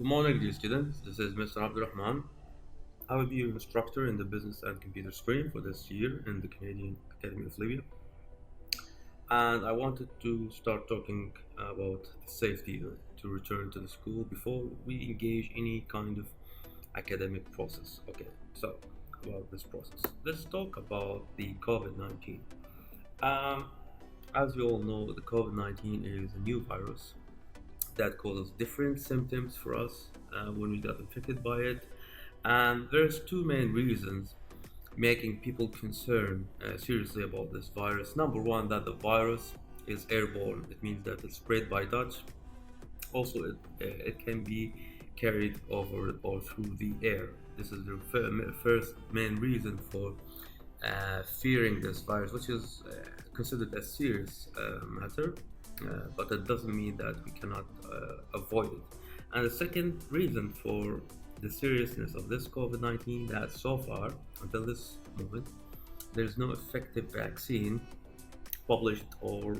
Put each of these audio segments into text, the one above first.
Good morning, dear students. This is Mr. Abdurrahman. I will be your instructor in the Business and Computer stream for this year in the Canadian Academy of Libya. And I wanted to start talking about the safety to return to the school before we engage any kind of academic process. Okay, so about this process. Let's talk about the COVID-19. Um, as you all know, the COVID-19 is a new virus that causes different symptoms for us when we got infected by it. And there's two main reasons making people concerned seriously about this virus. Number one, that the virus is airborne. It means that it's spread by touch. Also, it can be carried over or through the air. This is the first main reason for fearing this virus, which is considered a serious matter, but that doesn't mean that we cannot avoid it. And the second reason for the seriousness of this COVID 19 that so far, until this moment, there's no effective vaccine published or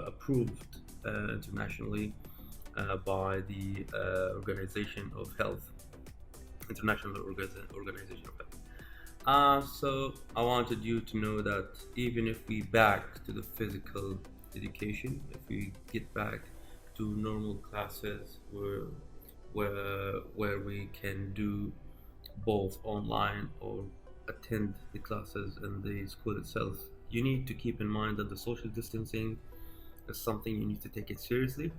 approved internationally by the Organization of Health, International Organization of Health. So I wanted you to know that even if we back to the physical education, if we get back to normal classes where we can do both online or attend the classes in the school itself, you need to keep in mind that the social distancing is something you need to take it seriously.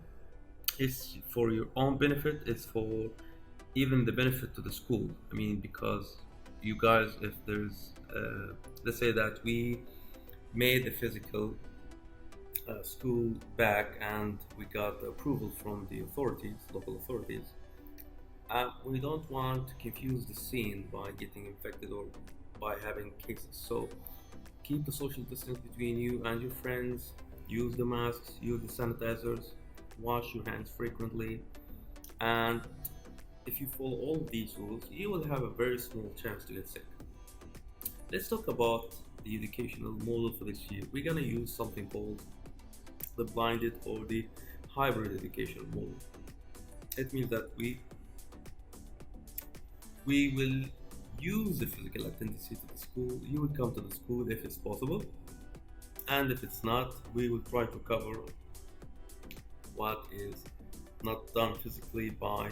It's for your own benefit, it's for even the benefit to the school. I mean, because you guys, if there's let's say that we made the physical school back and we got the approval from the authorities, local authorities, we don't want to confuse the scene by getting infected or by having cases. So keep the social distance between you and your friends, use the masks, use the sanitizers, wash your hands frequently, and if you follow all of these rules, you will have a very small chance to get sick. Let's talk about the educational model for this year. We're gonna use something called the blinded or the hybrid educational model. It means that we will use the physical attendance to the school. You will come to the school if it's possible, and if it's not, we will try to cover what is not done physically by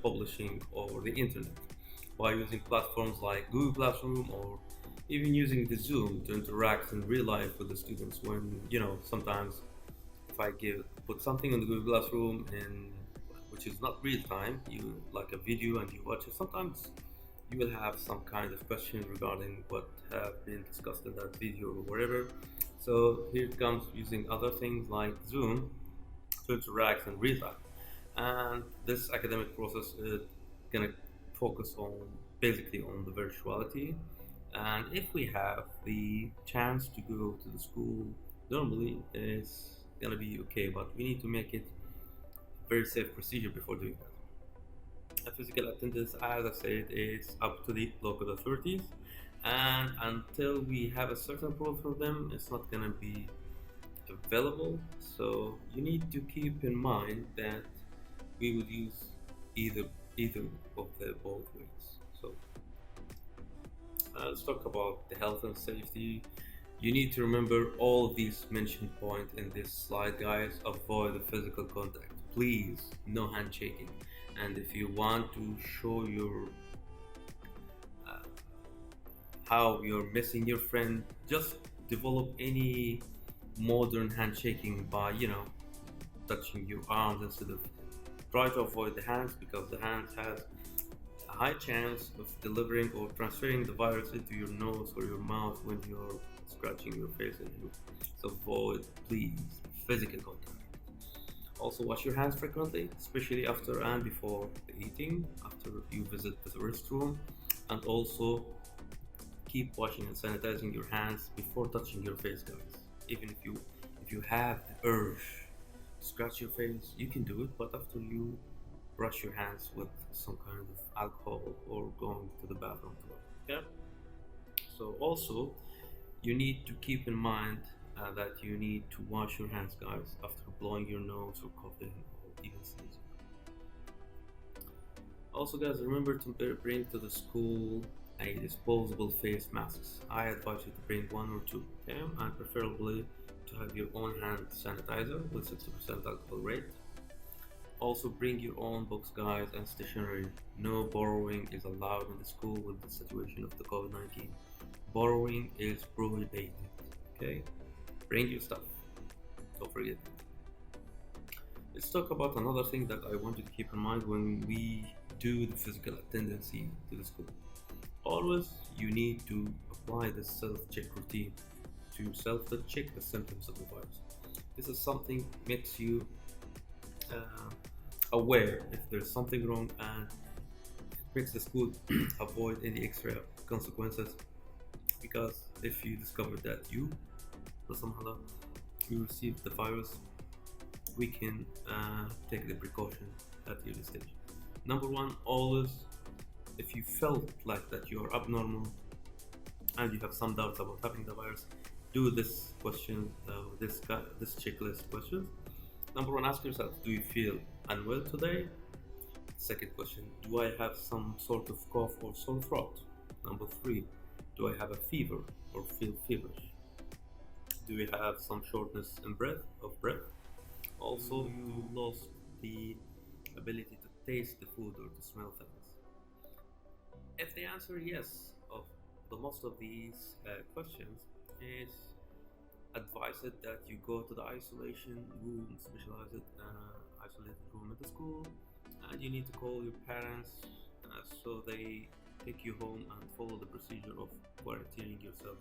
publishing over the internet, by using platforms like Google Classroom or even using the Zoom to interact in real life with the students. When sometimes if I put something in the Google Classroom and which is not real time, you like a video and you watch it, sometimes you will have some kind of question regarding what have been discussed in that video or whatever. So here it comes using other things like Zoom to interact in real time. And this academic process is going to focus on basically on the virtuality. And if we have the chance to go to the school, normally it's going to be okay, but we need to make it a very safe procedure before doing that. A physical attendance, as I said, is up to the local authorities, and until we have a certain proof from them, it's not going to be available. So you need to keep in mind that we would use either either of the both ways. So let's talk about the health and safety. You need to remember all these mentioned points in this slide, guys. Avoid the physical contact, please. No handshaking. And if you want to show your how you're missing your friend, just develop any modern handshaking by touching your arms instead of try to avoid the hands, because the hands has a high chance of delivering or transferring the virus into your nose or your mouth when you're scratching your face and you so avoid, please, physical contact. Also wash your hands frequently, especially after and before the eating, after you visit the restroom, and also keep washing and sanitizing your hands before touching your face, guys. Even if you have the urge to scratch your face, you can do it, but after you brush your hands with some kind of alcohol or going to the bathroom to okay. So also you need to keep in mind that you need to wash your hands, guys, after blowing your nose or coughing or even sneezing. Also, guys, remember to bring to the school a disposable face masks. I advise you to bring one or two, okay? And preferably to have your own hand sanitizer with 60% alcohol rate. Also, bring your own books, guys, and stationery. No borrowing is allowed in the school with the situation of the COVID-19. Borrowing is prohibited, okay? Bring your stuff. Don't forget it. Let's talk about another thing that I want you to keep in mind when we do the physical attendance to the school. Always, you need to apply the self-check routine to self-check the symptoms of the virus. This is something makes you uh, aware if there's something wrong, and it makes the school avoid any extra consequences. Because if you discover that somehow you received the virus, we can take the precaution at early stage. Number one, always, if you felt like that you are abnormal and you have some doubts about having the virus, do this question, this checklist questions. Number one, ask yourself, do you feel unwell today? Second question, do I have some sort of cough or sore throat? Number three, do I have a fever or feel feverish? Do you have some shortness in breath? Also, you lost the ability to taste the food or to smell things. If the answer yes of the most of these questions, is advised that you go to the isolation room, specialized isolated room at the school, and you need to call your parents so they take you home and follow the procedure of quarantining yourself.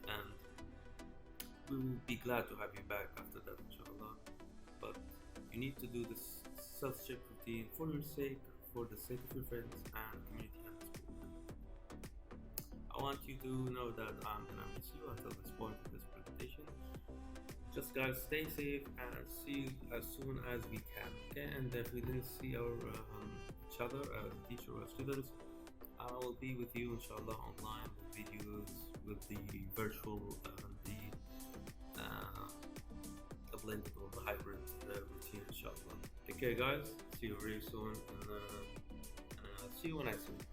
And we will be glad to have you back after that, inshallah. But you need to do this self-check routine for your sake, for the sake of your friends and community and school. I want you to know that I'm gonna miss you until this point of this presentation. Just guys, stay safe and see you as soon as we can. Okay, and if we didn't see each other as teacher or students, I will be with you inshallah online with videos, with the virtual and the blended or the hybrid routine inshallah. Take care guys, see you very soon, and see you when I see you.